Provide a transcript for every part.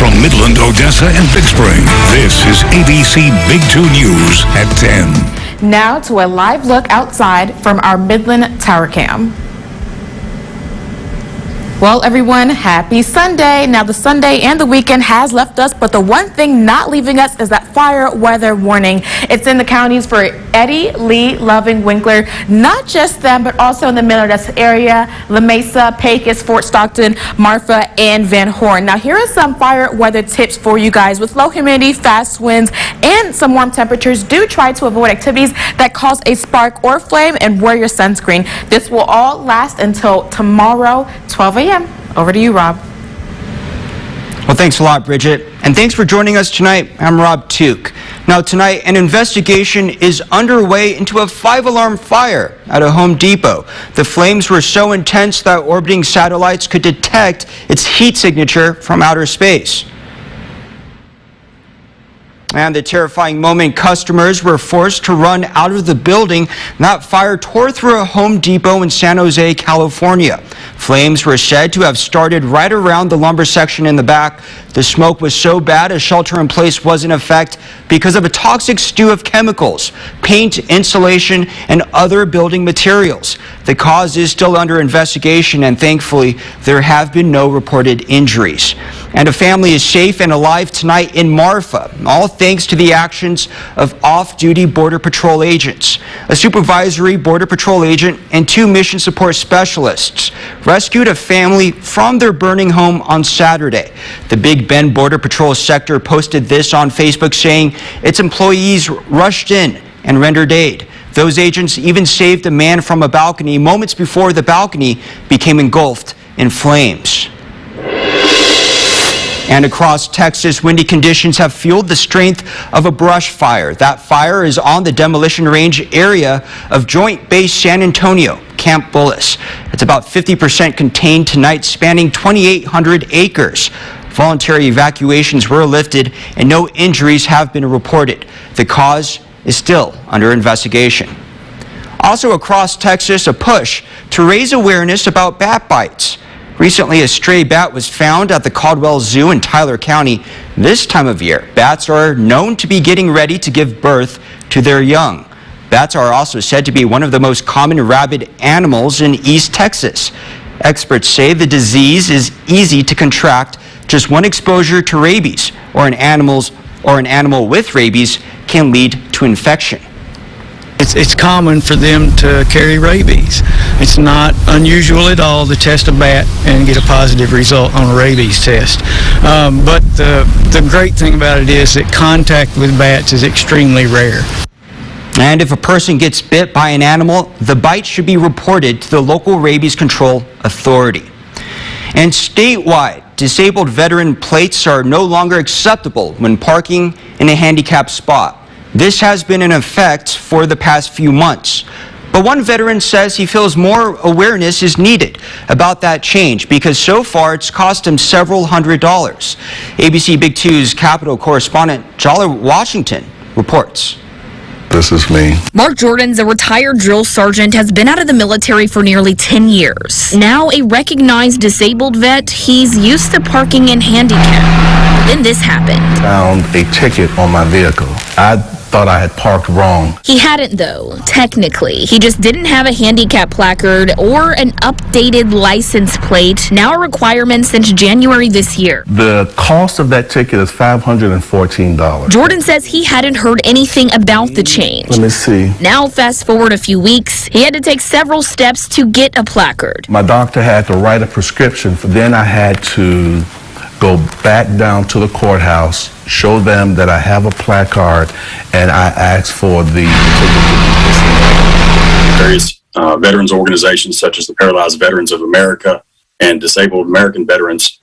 from Midland, Odessa, and Big Spring. This is ABC Big 2 News at 10. Now to a live look outside from our Midland Tower Cam. Well, everyone, happy Sunday. Now, the Sunday and the weekend has left us, but the one thing not leaving us is that fire weather warning. It's in the counties for Eddy, Lee, Loving, Winkler, not just them, but also in the Midland area, La Mesa, Pecos, Fort Stockton, Marfa, and Van Horn. Now, here are some fire weather tips for you guys. With low humidity, fast winds, and some warm temperatures, do try to avoid activities that cause a spark or flame and wear your sunscreen. This will all last until tomorrow, 12 a.m. Over to you, Rob. Well, thanks a lot, Bridget. And thanks for joining us tonight. I'm Rob Took. Now, tonight, an investigation is underway into a 5-alarm fire at a Home Depot. The flames were so intense that orbiting satellites could detect its heat signature from outer space. And the terrifying moment, customers were forced to run out of the building. That fire tore through a Home Depot in San Jose, California. Flames were said to have started right around the lumber section in the back. The smoke was so bad a shelter in place was in effect because of a toxic stew of chemicals, paint, insulation, and other building materials. The cause is still under investigation, and thankfully there have been no reported injuries. And a family is safe and alive tonight in Marfa, all thanks to the actions of off-duty Border Patrol agents. A supervisory Border Patrol agent and 2 mission support specialists rescued a family from their burning home on Saturday. The Big Bend Border Patrol sector posted this on Facebook, saying its employees rushed in and rendered aid. Those agents even saved a man from a balcony moments before the balcony became engulfed in flames. And across Texas, windy conditions have fueled the strength of a brush fire. That fire is on the demolition range area of Joint Base San Antonio, Camp Bullis. It's about 50% contained tonight, spanning 2,800 acres. Voluntary evacuations were lifted and no injuries have been reported. The cause is still under investigation. Also across Texas, a push to raise awareness about bat bites. Recently, a stray bat was found at the Caldwell Zoo in Tyler County. This time of year, bats are known to be getting ready to give birth to their young. Bats are also said to be one of the most common rabid animals in East Texas. Experts say the disease is easy to contract. Just one exposure to rabies or an animal with rabies can lead to infection. It's common for them to carry rabies. It's not unusual at all to test a bat and get a positive result on a rabies test. But the great thing about it is that contact with bats is extremely rare. And if a person gets bit by an animal, the bite should be reported to the local rabies control authority. And statewide, disabled veteran plates are no longer acceptable when parking in a handicapped spot. This has been in effect for the past few months. But one veteran says he feels more awareness is needed about that change because so far it's cost him several $100s. ABC Big 2's Capitol correspondent Jala Washington reports. This is me. Mark Jordan's a retired drill sergeant, has been out of the military for nearly 10 years. Now a recognized disabled vet, he's used to parking in handicap. Then this happened. Found a ticket on my vehicle. I thought I had parked wrong. He hadn't though, technically. He just didn't have a handicap placard or an updated license plate, now a requirement since January this year. The cost of that ticket is $514. Jordan says he hadn't heard anything about the change. Let me see. Now fast forward a few weeks, he had to take several steps to get a placard. My doctor had to write a prescription, then I had to go back down to the courthouse, show them that I have a placard, and I asked for the ticket. Various veterans organizations such as the Paralyzed Veterans of America and Disabled American Veterans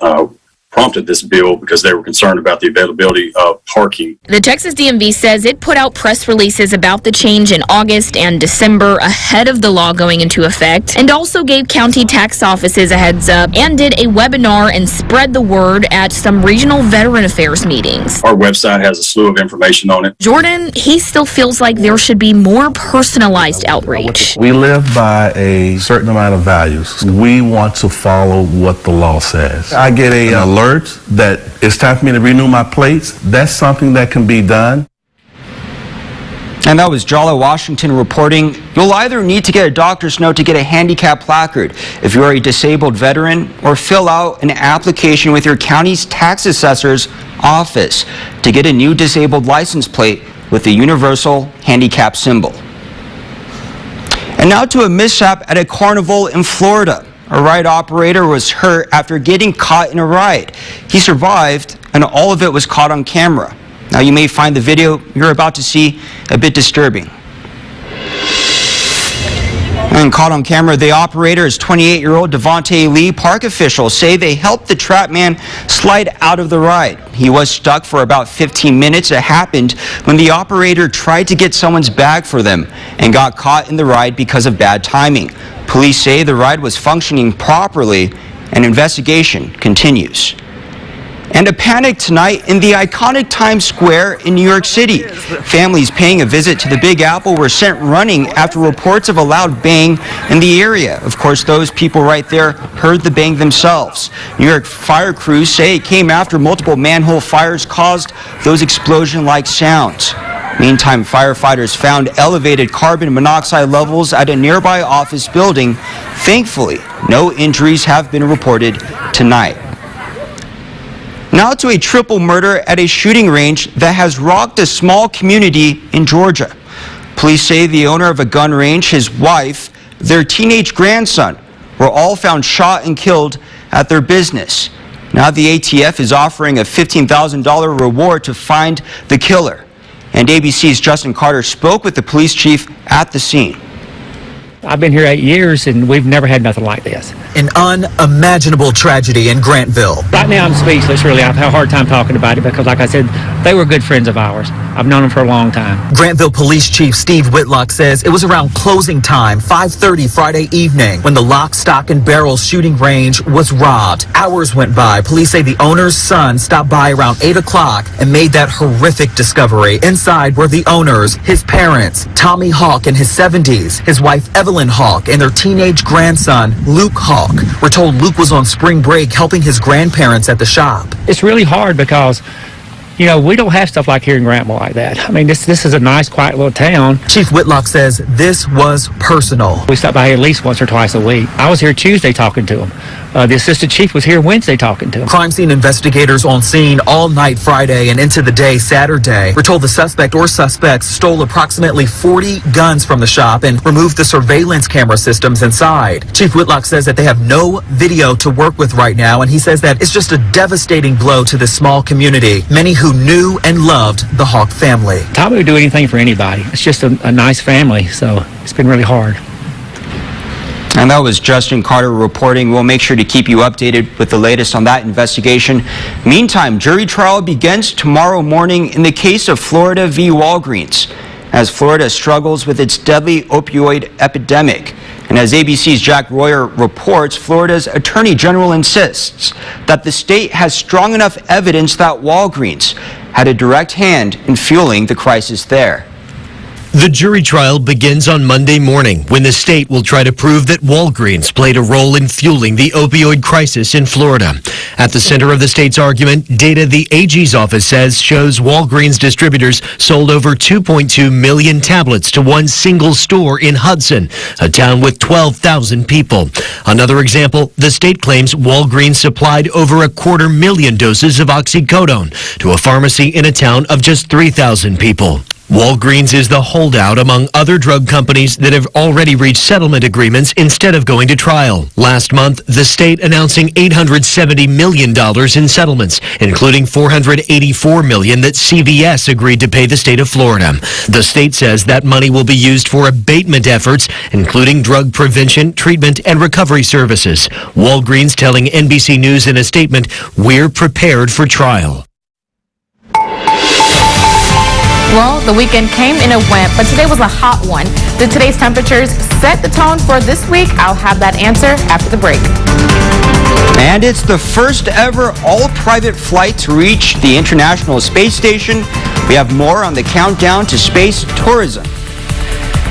prompted this bill because they were concerned about the availability of parking. The Texas DMV says it put out press releases about the change in August and December ahead of the law going into effect, and also gave county tax offices a heads up and did a webinar and spread the word at some regional veteran affairs meetings. Our website has a slew of information on it. Jordan, he still feels like there should be more personalized outreach. We live by a certain amount of values. We want to follow what the law says. I get an alert words that it's time for me to renew my plates, that's something that can be done. And that was Jala Washington reporting. You'll either need to get a doctor's note to get a handicap placard if you are a disabled veteran, or fill out an application with your county's tax assessor's office to get a new disabled license plate with the universal handicap symbol. And now to a mishap at a carnival in Florida. A ride operator was hurt after getting caught in a ride. He survived, and all of it was caught on camera. Now, you may find the video you're about to see a bit disturbing. And caught on camera, the operator is 28-year-old Devontae Lee. Park officials say they helped the trap man slide out of the ride. He was stuck for about 15 minutes. It happened when the operator tried to get someone's bag for them and got caught in the ride because of bad timing. Police say the ride was functioning properly, and investigation continues. And a panic tonight in the iconic Times Square in New York City. Families paying a visit to the Big Apple were sent running after reports of a loud bang in the area. Of course, those people right there heard the bang themselves. New York fire crews say it came after multiple manhole fires caused those explosion-like sounds. Meantime, firefighters found elevated carbon monoxide levels at a nearby office building. Thankfully, no injuries have been reported tonight. Now to a triple murder at a shooting range that has rocked a small community in Georgia. Police say the owner of a gun range, his wife, their teenage grandson were all found shot and killed at their business. Now the ATF is offering a $15,000 reward to find the killer. And ABC's Justin Carter spoke with the police chief at the scene. I've been here 8 years, and we've never had nothing like this. An unimaginable tragedy in Grantville. Right now, I'm speechless, really. I've had a hard time talking about it because, like I said, they were good friends of ours. I've known them for a long time. Grantville Police Chief Steve Whitlock says it was around closing time, 5:30 Friday evening, when the Lock, Stock, and Barrel shooting range was robbed. Hours went by. Police say the owner's son stopped by around 8 o'clock and made that horrific discovery. Inside were the owners, his parents, Tommy Hawk in his 70s, his wife Evelyn Hawk, and their teenage grandson, Luke Hawk. We're told Luke was on spring break helping his grandparents at the shop. It's really hard because, you know, we don't have stuff like here in Grantville like that. I mean, this is a nice, quiet little town. Chief Whitlock says this was personal. We stop by here at least once or twice a week. I was here Tuesday talking to him. The assistant chief was here Wednesday talking to him. Crime scene investigators on scene all night Friday and into the day Saturday. We're told the suspect or suspects stole approximately 40 guns from the shop and removed the surveillance camera systems inside. Chief Whitlock says that they have no video to work with right now, and he says that it's just a devastating blow to this small community. Many who knew and loved the Hawk family. Tommy would do anything for anybody. It's just a nice family, so it's been really hard. And that was Justin Carter reporting. We'll make sure to keep you updated with the latest on that investigation. Meantime, jury trial begins tomorrow morning in the case of Florida v. Walgreens, as Florida struggles with its deadly opioid epidemic. And as ABC's Jack Royer reports, Florida's Attorney General insists that the state has strong enough evidence that Walgreens had a direct hand in fueling the crisis there. The jury trial begins on Monday morning when the state will try to prove that Walgreens played a role in fueling the opioid crisis in Florida. At the center of the state's argument, data the AG's office says shows Walgreens distributors sold over 2.2 million tablets to one single store in Hudson, a town with 12,000 people. Another example, the state claims Walgreens supplied over 250,000 doses of oxycodone to a pharmacy in a town of just 3,000 people. Walgreens is the holdout among other drug companies that have already reached settlement agreements instead of going to trial. Last month, the state announcing $870 million in settlements, including $484 million that CVS agreed to pay the state of Florida. The state says that money will be used for abatement efforts, including drug prevention, treatment, and recovery services. Walgreens telling NBC News in a statement, "We're prepared for trial." Well, the weekend came and it went, but today was a hot one. Did today's temperatures set the tone for this week? I'll have that answer after the break. And it's the first ever all-private flight to reach the International Space Station. We have more on the countdown to space tourism.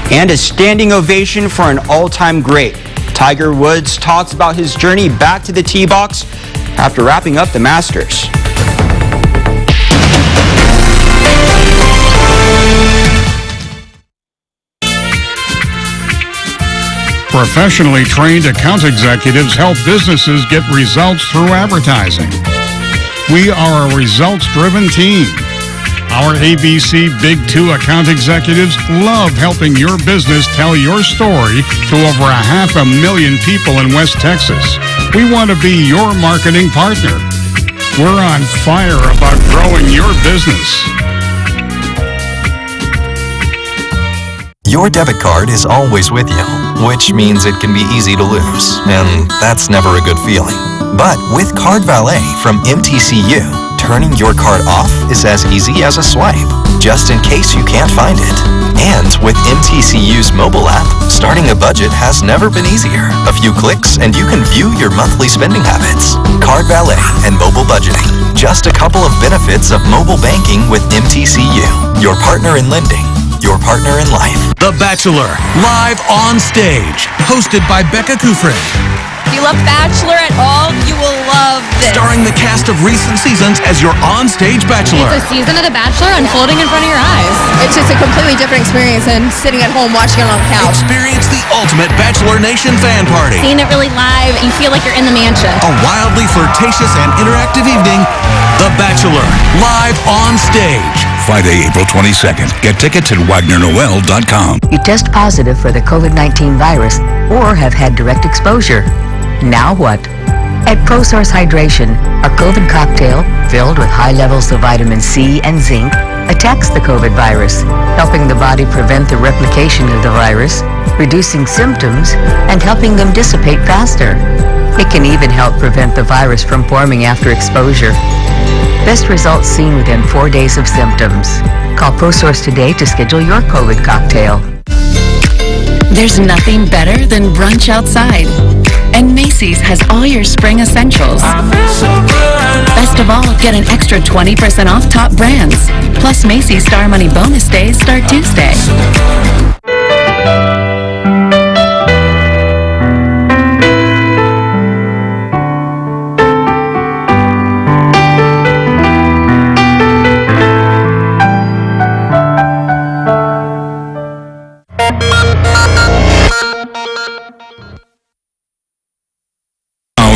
And a standing ovation for an all-time great. Tiger Woods talks about his journey back to the tee box. after wrapping up the Masters. Professionally trained account executives help businesses get results through advertising. We are a results-driven team. Our ABC Big 2 account executives love helping your business tell your story to over 500,000 people in West Texas. We want to be your marketing partner. We're on fire about growing your business. Your debit card is always with you, which means it can be easy to lose, and that's never a good feeling. But with Card Valet from MTCU, turning your card off is as easy as a swipe, just in case you can't find it. And with MTCU's mobile app, starting a budget has never been easier. A few clicks and you can view your monthly spending habits. Card Valet and mobile budgeting. Just a couple of benefits of mobile banking with MTCU. Your partner in lending. Your partner in life. The Bachelor, live on stage, hosted by Becca Kufrin. If you love Bachelor at all, you will love this. Starring the cast of recent seasons as your on-stage Bachelor. It's a season of The Bachelor unfolding in front of your eyes. It's just a completely different experience than sitting at home watching it on the couch. Experience the ultimate Bachelor Nation fan party. Seeing it really live, you feel like you're in the mansion. A wildly flirtatious and interactive evening. The Bachelor, live on stage. Friday, April 22nd. Get tickets at WagnerNoel.com. You test positive for the COVID-19 virus or have had direct exposure. Now what? At ProSource Hydration, a COVID cocktail filled with high levels of vitamin C and zinc attacks the COVID virus, helping the body prevent the replication of the virus, reducing symptoms, and helping them dissipate faster. It can even help prevent the virus from forming after exposure. Best results seen within 4 days of symptoms. Call ProSource today to schedule your COVID cocktail. There's nothing better than brunch outside. And Macy's has all your spring essentials. Best of all, get an extra 20% off top brands. Plus Macy's Star Money bonus days start Tuesday.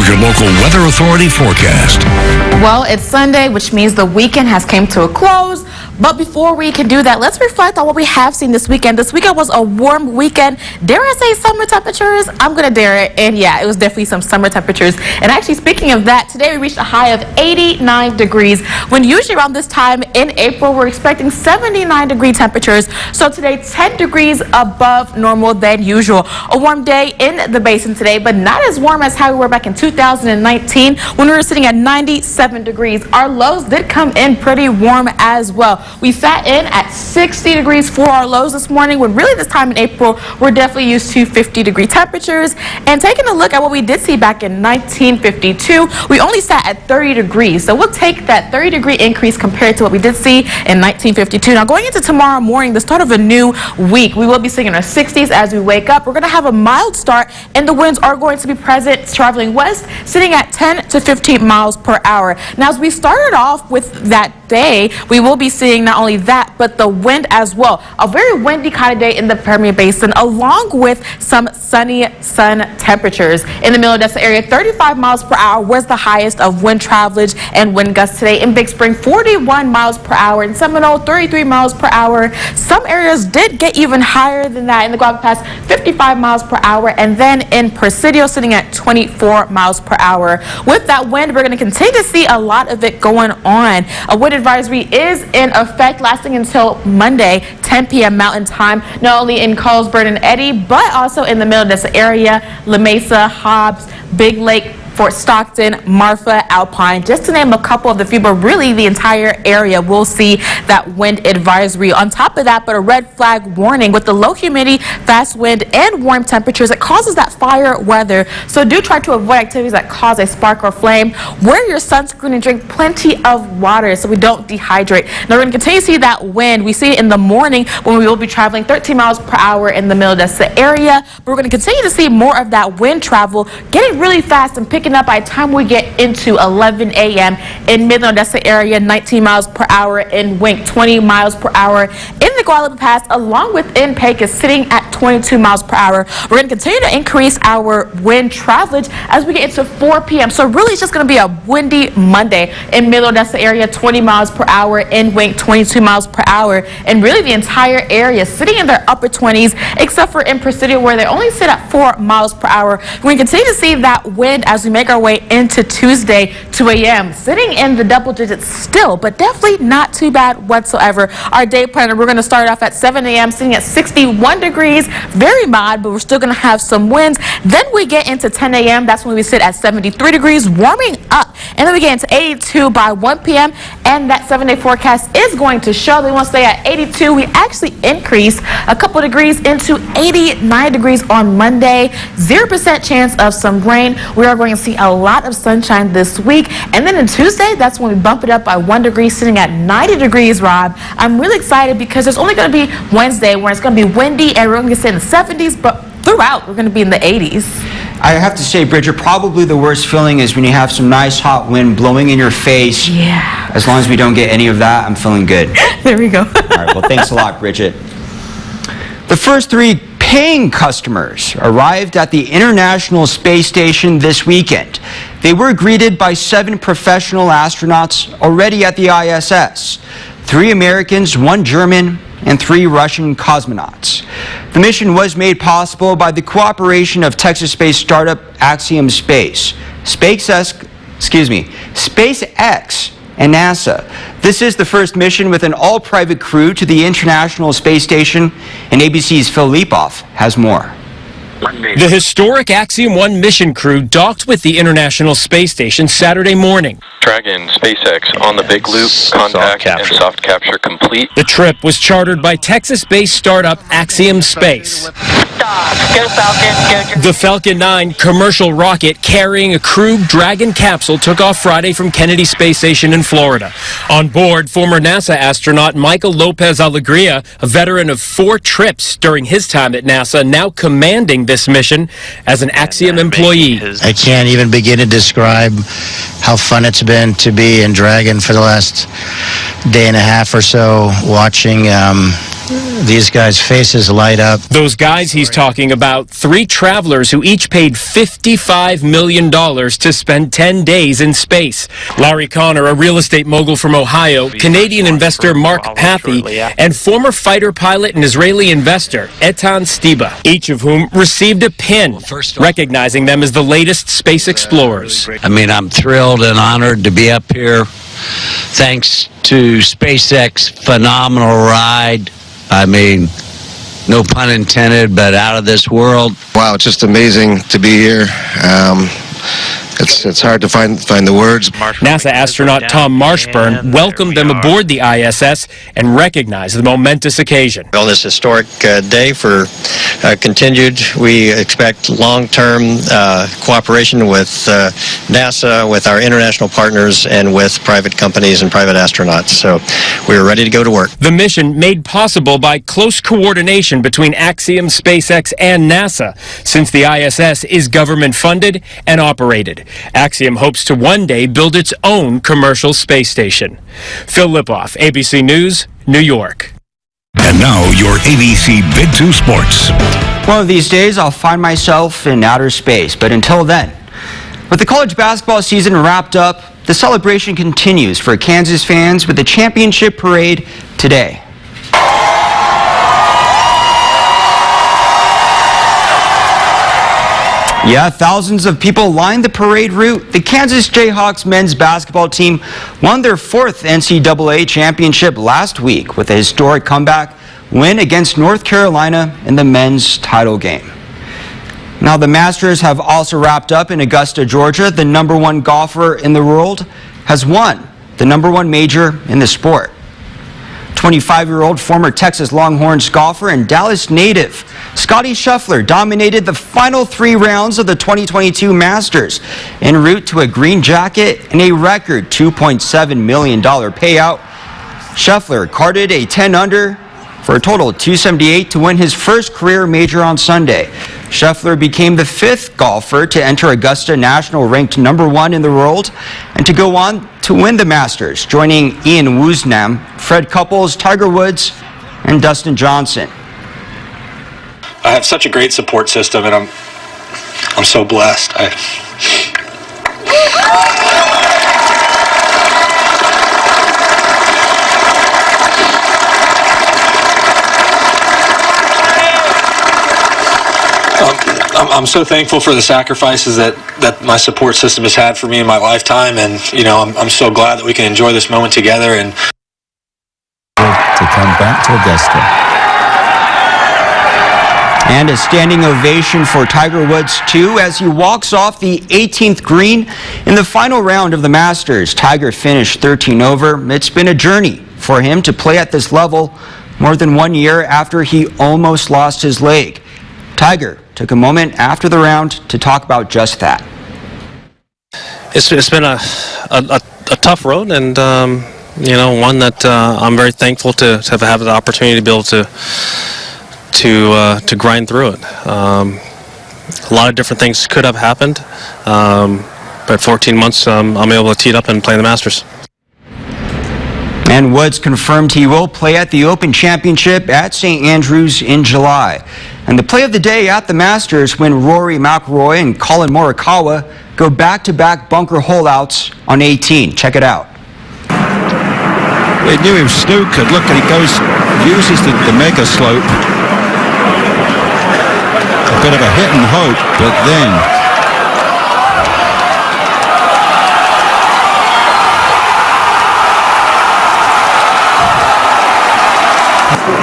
Your local weather authority forecast. Well, it's Sunday, which means the weekend has came to a close. But before we can do that, let's reflect on what we have seen this weekend. This weekend was a warm weekend. Dare I say summer temperatures? I'm going to dare it. And yeah, it was definitely some summer temperatures. And actually, speaking of that, today we reached a high of 89 degrees. When usually around this time in April, we're expecting 79-degree temperatures. So today, 10 degrees above normal than usual. A warm day in the basin today, but not as warm as how we were back in 2019 when we were sitting at 97 degrees. Our lows did come in pretty warm as well. We sat in at 60 degrees for our lows this morning, when really this time in April, we're definitely used to 50-degree temperatures. And taking a look at what we did see back in 1952, we only sat at 30 degrees. So we'll take that 30-degree increase compared to what we did see in 1952. Now, going into tomorrow morning, the start of a new week, we will be seeing in our 60s as we wake up. We're going to have a mild start, and the winds are going to be present traveling west, sitting at 10 to 15 miles per hour. Now, as we started off with that day, we will be seeing not only that, but the wind as well. A very windy kind of day in the Permian Basin, along with some sunny sun temperatures. In the middle Odessa area, 35 miles per hour was the highest of wind travelage and wind gusts today. In Big Spring, 41 miles per hour. In Seminole, 33 miles per hour. Some areas did get even higher than that. In the Guadalupe Pass, 55 miles per hour. And then in Presidio, sitting at 24 miles per hour. With that wind, we're going to continue to see a lot of it going on. A wind advisory is in effect, lasting until Monday, 10 p.m. Mountain Time, not only in Carlsbad and Eddy, but also in the middle of this area, La Mesa, Hobbs, Big Lake, Fort Stockton, Marfa, Alpine, just to name a couple of the few, but really the entire area will see that wind advisory. On top of that, but a red flag warning with the low humidity, fast wind, and warm temperatures. It causes that fire weather. So do try to avoid activities that cause a spark or flame. Wear your sunscreen and drink plenty of water so we don't dehydrate. Now we're going to continue to see that wind. We see it in the morning when we will be traveling 13 miles per hour in the middle of the area. But we're going to continue to see more of that wind travel, getting really fast and picking picking up by the time we get into 11 a.m. in Midland, Odessa area, 19 miles per hour. In Wink, 20 miles per hour. In the Guadalupe Pass, along with in Pecos, sitting at 22 miles per hour. We're going to continue to increase our wind travelage as we get into 4 p.m. So really, it's just going to be a windy Monday in Midland, Odessa area, 20 miles per hour. In Wink, 22 miles per hour. And really, the entire area sitting in their upper 20s, except for in Presidio, where they only sit at 4 miles per hour. We continue to see that wind as we make our way into Tuesday, 2 a.m. sitting in the double digits still, but definitely not too bad whatsoever. Our day planner, we're going to start off at 7 a.m. sitting at 61 degrees, very mild, but we're still going to have some winds. Then we get into 10 a.m. That's when we sit at 73 degrees, warming up. And then we get into 82 by 1 p.m. And that 7-day forecast is going to show they want to stay at 82. We actually increase a couple degrees into 89 degrees on Monday. 0% chance of some rain. We are going to see a lot of sunshine this week. And then on Tuesday, that's when we bump it up by 1 degree, sitting at 90 degrees, Rob. I'm really excited because there's only going to be Wednesday where it's going to be windy and we're going to sit in the 70s, but throughout we're going to be in the 80s. I have to say, Bridget, probably the worst feeling is when you have some nice hot wind blowing in your face. Yeah. As long as we don't get any of that, I'm feeling good. There we go. All right, well, thanks a lot, Bridget. The first 3 paying customers arrived at the International Space Station this weekend. They were greeted by 7 professional astronauts already at the ISS. 3 Americans, 1 German, and 3 Russian cosmonauts. The mission was made possible by the cooperation of Texas-based startup Axiom Space, SpaceX, and NASA. This is the first mission with an all-private crew to the International Space Station, and ABC's Phil Leapoff has more. The historic Axiom 1 mission crew docked with the International Space Station Saturday morning. Dragon, SpaceX on the big loop, contact and soft capture complete. The trip was chartered by Texas-based startup Axiom Space. Go Falcon, The Falcon 9 commercial rocket carrying a crewed Dragon capsule took off Friday from Kennedy Space Station in Florida. On board, former NASA astronaut Michael Lopez Alegria, a veteran of 4 trips during his time at NASA, now commanding this mission as an Axiom employee. I can't even begin to describe how fun it's been to be in Dragon for the last day and a half or so, watching these guys' faces light up. Those guys he's talking about, 3 travelers who each paid $55 million to spend 10 days in space. Larry Connor, a real estate mogul from Ohio, Canadian investor Mark Pathy, and former fighter pilot and Israeli investor Etan Stiba, each of whom received a pin, recognizing them as the latest space explorers. I mean, I'm thrilled and honored to be up here. Thanks to SpaceX, phenomenal ride. I mean, no pun intended, but out of this world. Wow, it's just amazing to be here. It's hard to find the words. NASA astronaut Tom Marshburn welcomed them aboard the ISS and recognized the momentous occasion. On this historic day for continued, we expect long-term cooperation with NASA, with our international partners, and with private companies and private astronauts. So we're ready to go to work. The mission made possible by close coordination between Axiom, SpaceX, and NASA, since the ISS is government-funded and operated. Axiom hopes to one day build its own commercial space station. Phil Lipoff, ABC News, New York. And now your ABC Big 2 Sports. One of these days, I'll find myself in outer space, but until then, with the college basketball season wrapped up, the celebration continues for Kansas fans with the championship parade today. Yeah, thousands of people lined the parade route. The Kansas Jayhawks men's basketball team won their 4th NCAA championship last week with a historic comeback win against North Carolina in the men's title game. Now, the Masters have also wrapped up in Augusta, Georgia. The #1 golfer in the world has won the #1 major in the sport. 25-year-old former Texas Longhorns golfer and Dallas native Scottie Scheffler dominated the final 3 rounds of the 2022 Masters en route to a green jacket and a record $2.7 million payout. Scheffler carded a 10-under, for a total of 278 to win his first career major on Sunday. Scheffler became the 5th golfer to enter Augusta National ranked #1 in the world and to go on to win the Masters, joining Ian Woosnam, Fred Couples, Tiger Woods, and Dustin Johnson. I have such a great support system, and I'm so blessed. I'm so thankful for the sacrifices that my support system has had for me in my lifetime, and I'm so glad that we can enjoy this moment together and to come back to Augusta. And a standing ovation for Tiger Woods, too, as he walks off the 18th green in the final round of the Masters. Tiger finished 13 over. It's been a journey for him to play at this level more than 1 year after he almost lost his leg. Tiger took a moment after the round to talk about just that. It's been a tough road, and one that I'm very thankful to have had the opportunity to be able to grind through it. A lot of different things could have happened, but 14 months I'm able to tee it up and play the Masters. And Woods confirmed he will play at the Open Championship at St. Andrews in July. And the play of the day at the Masters when Rory McIlroy and Colin Morikawa go back-to-back bunker holeouts on 18. Check it out. They knew he was snookered. Look, he uses the mega slope. A bit of a hit and hope, but then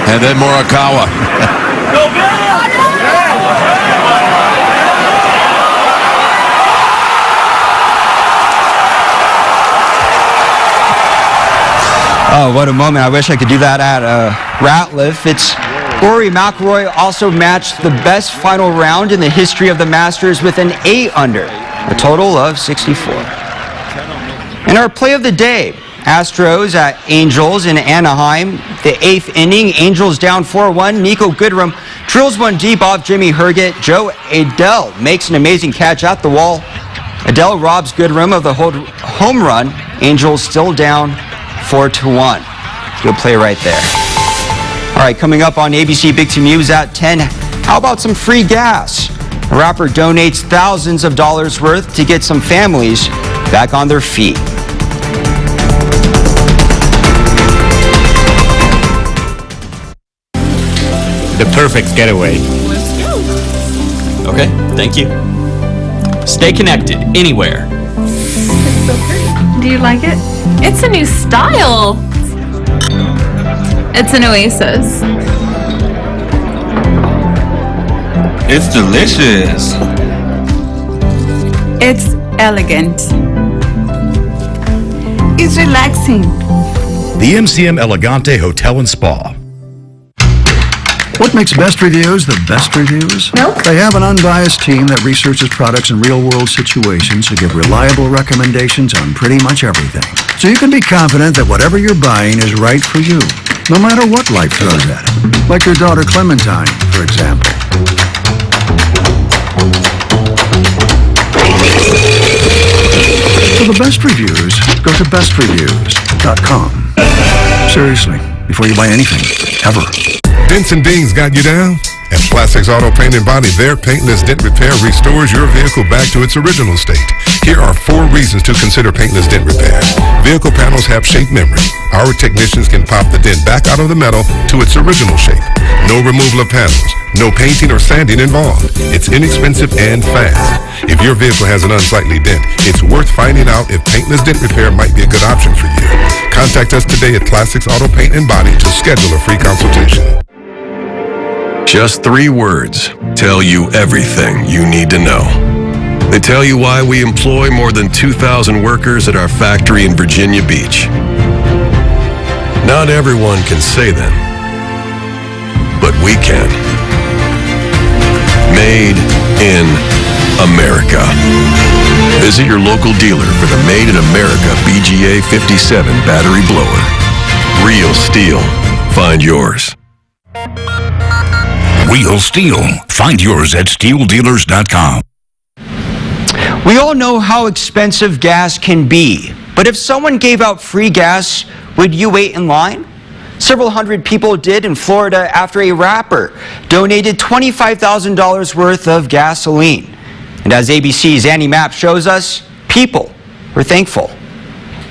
and then Morikawa. Oh, what a moment. I wish I could do that at Ratliff. It's Rory McIlroy also matched the best final round in the history of the Masters with an 8 under, a total of 64. And our play of the day, Astros at Angels in Anaheim. The 8th inning, Angels down 4-1. Nico Goodrum drills one deep off Jimmy Herget. Joe Adele makes an amazing catch at the wall. Adele robs Goodrum of the home run. Angels still down 4-1. Good play right there. All right, coming up on ABC Big Team News at 10, how about some free gas? A rapper donates thousands of dollars worth to get some families back on their feet. The perfect getaway. Let's go. Okay, thank you. Stay connected anywhere. It's so pretty. Do you like it? It's a new style. It's an oasis. It's delicious. It's elegant. It's relaxing. The MCM Elegante Hotel and Spa. What makes Best Reviews the best reviews? Milk? They have an unbiased team that researches products in real-world situations to give reliable recommendations on pretty much everything. So you can be confident that whatever you're buying is right for you, no matter what life throws at it. Like your daughter Clementine, for example. For the best reviews, go to bestreviews.com. Seriously, before you buy anything, ever. Dents and dings got you down? At Plastics Auto Paint and Body, their paintless dent repair restores your vehicle back to its original state. Here are 4 reasons to consider paintless dent repair. Vehicle panels have shape memory. Our technicians can pop the dent back out of the metal to its original shape. No removal of panels. No painting or sanding involved. It's inexpensive and fast. If your vehicle has an unsightly dent, it's worth finding out if paintless dent repair might be a good option for you. Contact us today at Plastics Auto Paint and Body to schedule a free consultation. Just 3 words tell you everything you need to know. They tell you why we employ more than 2,000 workers at our factory in Virginia Beach. Not everyone can say them, but we can. Made in America. Visit your local dealer for the Made in America BGA 57 battery blower. Real steel. Find yours. Real steel. Find yours at steeldealers.com. We all know how expensive gas can be, but if someone gave out free gas, would you wait in line? Several hundred people did in Florida after a rapper donated $25,000 worth of gasoline. And as ABC's Annie Mapp shows us, people were thankful.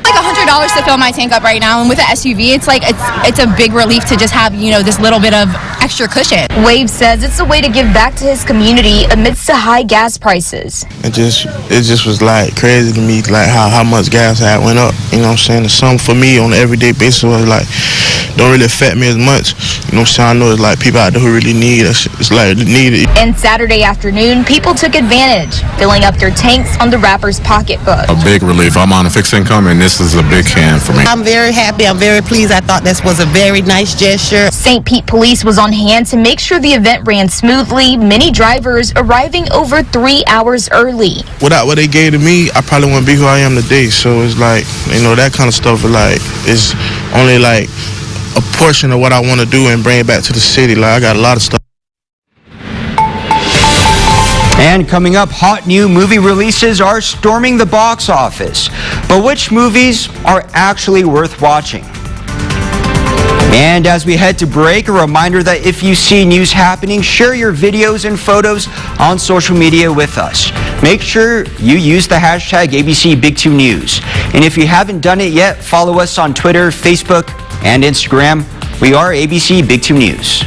Like $100 to fill my tank up right now, and with the SUV, it's a big relief to just have, you know, this little bit of extra cushion. Wave says it's a way to give back to his community amidst the high gas prices. It just was like crazy to me, like how much gas had went up. You know what I'm saying? It's something for me on an everyday basis was like don't really affect me as much. You know what I'm saying? I know it's like people out there who really need it. It's like need it. And Saturday afternoon, people took advantage, filling up their tanks on the rapper's pocketbook. A big relief. I'm on a fixed income, and this is a big can for me. I'm very happy. I'm very pleased. I thought this was a very nice gesture. St. Pete Police was on hand to make sure the event ran smoothly, many drivers arriving over 3 hours early. Without what they gave to me, I probably wouldn't be who I am today. So it's like, you know, that kind of stuff is only like a portion of what I want to do and bring it back to the city. Like I got a lot of stuff. And coming up, hot new movie releases are storming the box office. But which movies are actually worth watching? And as we head to break, a reminder that if you see news happening, share your videos and photos on social media with us. Make sure you use the hashtag ABC Big 2 News. And if you haven't done it yet, follow us on Twitter, Facebook, and Instagram. We are ABC Big 2 News.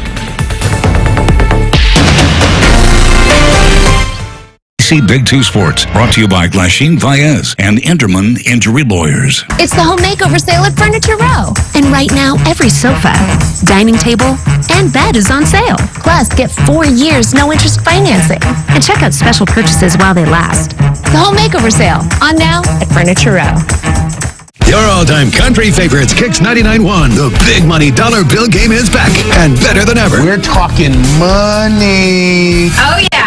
ABC Big 2 Sports, brought to you by Glasheen Vaez and Enderman Injury Lawyers. It's the home makeover sale at Furniture Row. And right now, every sofa, dining table, and bed is on sale. Plus, get 4 years no interest financing. And check out special purchases while they last. The home makeover sale, on now at Furniture Row. Your all-time country favorites, Kicks 99.1. The big money dollar bill game is back and better than ever. We're talking money. Oh, yeah.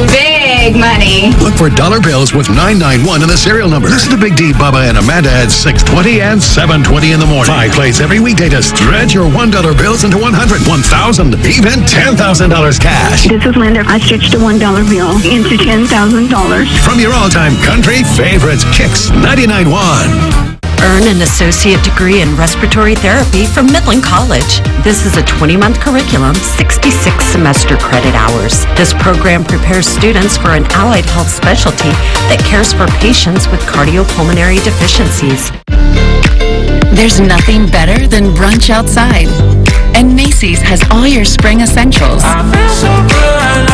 Big money. Look for dollar bills with 991 in the serial number. Listen to Big D, Bubba, and Amanda at 6:20 and 7:20 in the morning. 5 plays every weekday to stretch your $1 bills into 100, 1,000, even $10,000 cash. This is Linda. I stretched a $1 bill into $10,000. From your all-time country favorites, Kicks 99.1. Earn an associate degree in respiratory therapy from Midland College. This is a 20-month curriculum, 66 semester credit hours. This program prepares students for an allied health specialty that cares for patients with cardiopulmonary deficiencies. There's nothing better than brunch outside. And Macy's has all your spring essentials.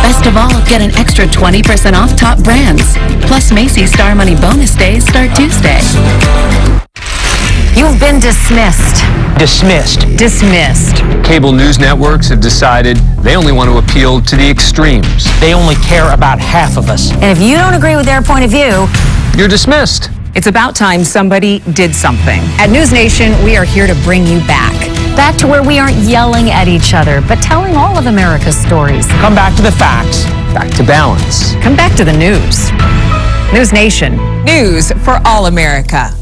Best of all, get an extra 20% off top brands. Plus Macy's Star Money bonus days start Tuesday. You've been dismissed. Dismissed. Dismissed. Cable news networks have decided they only want to appeal to the extremes. They only care about half of us. And if you don't agree with their point of view, you're dismissed. It's about time somebody did something. At News Nation, we are here to bring you back. Back to where we aren't yelling at each other, but telling all of America's stories. Come back to the facts. Back to balance. Come back to the news. News Nation. News for all America.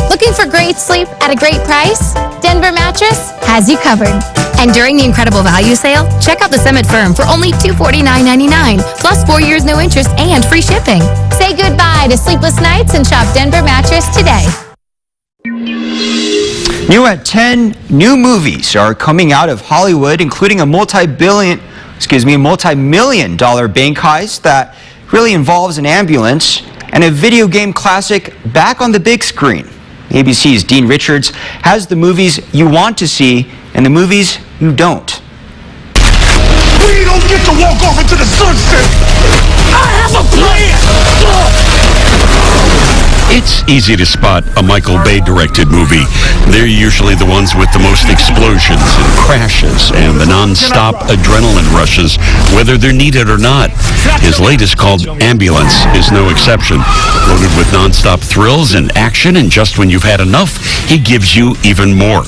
Looking for great sleep at a great price? Denver Mattress has you covered. And during the incredible value sale, check out the Summit Firm for only $249.99, plus 4 years no interest and free shipping. Say goodbye to sleepless nights and shop Denver Mattress today. New at 10, new movies are coming out of Hollywood, including a multi-million dollar bank heist that really involves an ambulance and a video game classic back on the big screen. ABC's Dean Richards has the movies you want to see and the movies you don't. We don't get to walk off into the sunset. I have a plan. It's easy to spot a Michael Bay-directed movie. They're usually the ones with the most explosions and crashes and the non-stop adrenaline rushes, whether they're needed or not. His latest, called Ambulance, is no exception. Loaded with non-stop thrills and action, and just when you've had enough, he gives you even more.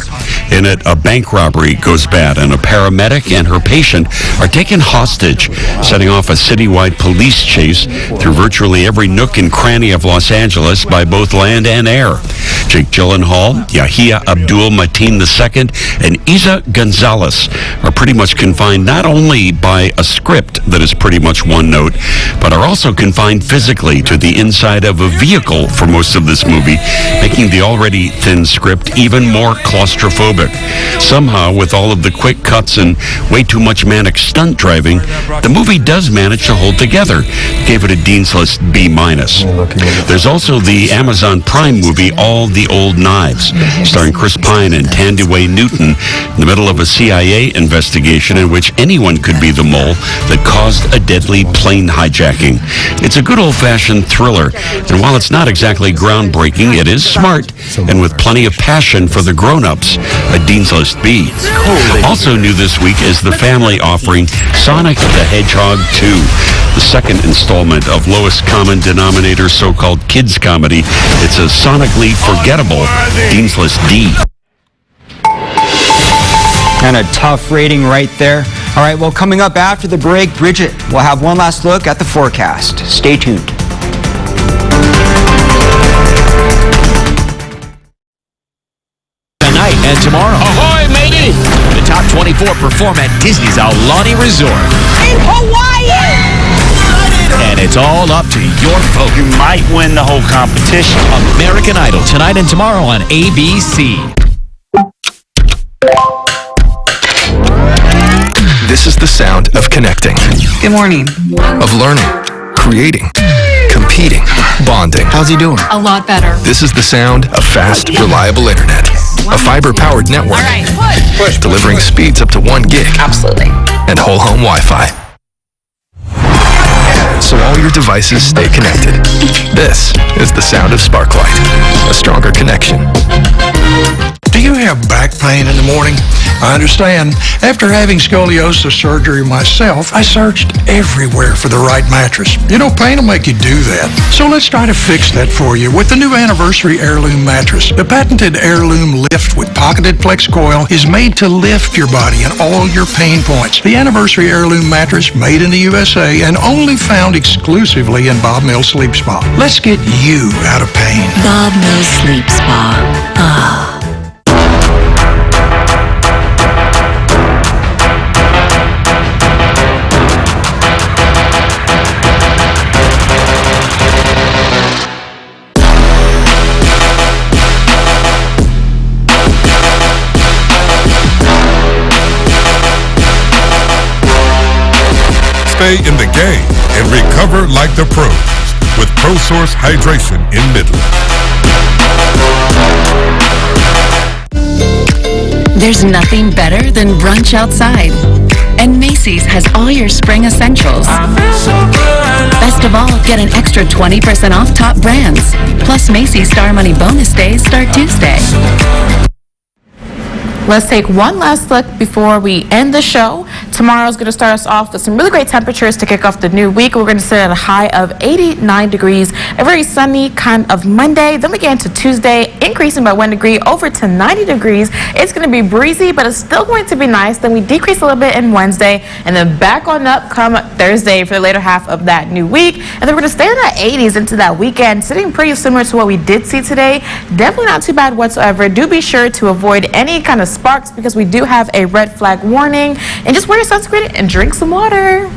In it, a bank robbery goes bad, and a paramedic and her patient are taken hostage, setting off a citywide police chase through virtually every nook and cranny of Los Angeles by both land and air. Jake Gyllenhaal, Yahya Abdul-Mateen II, and Isa Gonzalez are pretty much confined not only by a script that is pretty much one note, but are also confined physically to the inside of a vehicle for most of this movie, making the already thin script even more claustrophobic. Somehow, with all of the quick cuts and way too much manic stunt driving, the movie does manage to hold together. Gave it a Dean's List B-. There's also the Amazon Prime movie All the Old Knives, starring Chris Pine and Thandiwe Newton, in the middle of a CIA investigation in which anyone could be the mole that caused a deadly plane hijacking. It's a good old-fashioned thriller, and while it's not exactly groundbreaking, it is smart and with plenty of passion for the grown-ups. A Dean's List B. Also new this week is the family offering Sonic the Hedgehog 2, the second installment of Lowest Common Denominator so-called kids comedy. It's a sonically forgettable Dean's List D. And a tough rating right there. All right, well, coming up after the break, Bridget will have one last look at the forecast. Stay tuned. Tonight and tomorrow. Ahoy, matey! The top 24 perform at Disney's Aulani Resort. In Hawaii! And it's all up to your vote. You might win the whole competition. American Idol tonight and tomorrow on ABC. This is the sound of connecting. Good morning. Of learning, creating, competing, bonding. How's he doing? A lot better. This is the sound of fast, reliable internet. A fiber-powered network. All right, push. Delivering speeds up to 1 gig. Absolutely. And whole home Wi-Fi. So all your devices stay connected. This is the sound of Sparklight. A stronger connection. Do you have back pain in the morning? I understand. After having scoliosis surgery myself, I searched everywhere for the right mattress. You know, pain will make you do that. So let's try to fix that for you with the new Anniversary Heirloom mattress. The patented Heirloom Lift with pocketed flex coil is made to lift your body and all your pain points. The Anniversary Heirloom mattress, made in the USA and only found exclusively in Bob Mills Sleep Spa. Let's get you out of pain. Bob Mills Sleep Spa. Ah. Stay in the game and recover like the pros with ProSource Hydration in Midland. There's nothing better than brunch outside. And Macy's has all your spring essentials. Best of all, get an extra 20% off top brands. Plus Macy's Star Money bonus days start Tuesday. Let's take one last look before we end the show. Tomorrow's going to start us off with some really great temperatures to kick off the new week. We're going to sit at a high of 89 degrees, a very sunny kind of Monday. Then we get into Tuesday, increasing by 1 degree over to 90 degrees. It's going to be breezy, but it's still going to be nice. Then we decrease a little bit in Wednesday, and then back on up come Thursday for the later half of that new week. And then we're going to stay in the 80s into that weekend, sitting pretty similar to what we did see today. Definitely not too bad whatsoever. Do be sure to avoid any kind of sparks because we do have a red flag warning. And just wear your sunscreen and drink some water.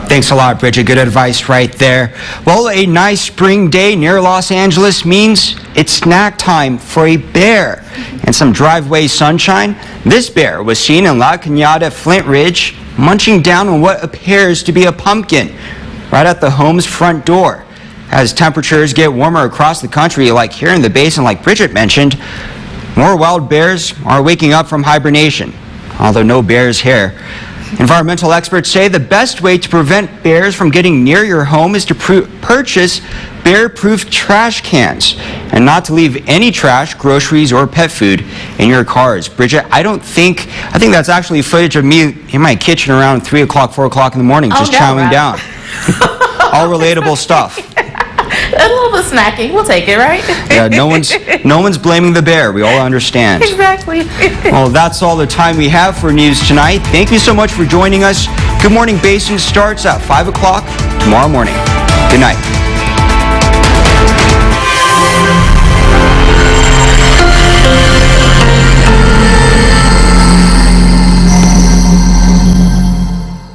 Thanks a lot, Bridget. Good advice right there. Well, a nice spring day near Los Angeles means it's snack time for a bear and some driveway sunshine. This bear was seen in La Cañada, Flint Ridge, munching down on what appears to be a pumpkin right at the home's front door. As temperatures get warmer across the country, like here in the basin, like Bridget mentioned, more wild bears are waking up from hibernation, although no bears here. Environmental experts say the best way to prevent bears from getting near your home is to purchase bear-proof trash cans and not to leave any trash, groceries, or pet food in your cars. Bridget, I think that's actually footage of me in my kitchen around 3 o'clock, 4 o'clock in the morning, just chowing down. All relatable stuff. A little bit snacking. We'll take it, right? Yeah, no one's blaming the bear. We all understand. Exactly. Well, that's all the time we have for news tonight. Thank you so much for joining us. Good Morning Basin starts at 5 o'clock tomorrow morning. Good night.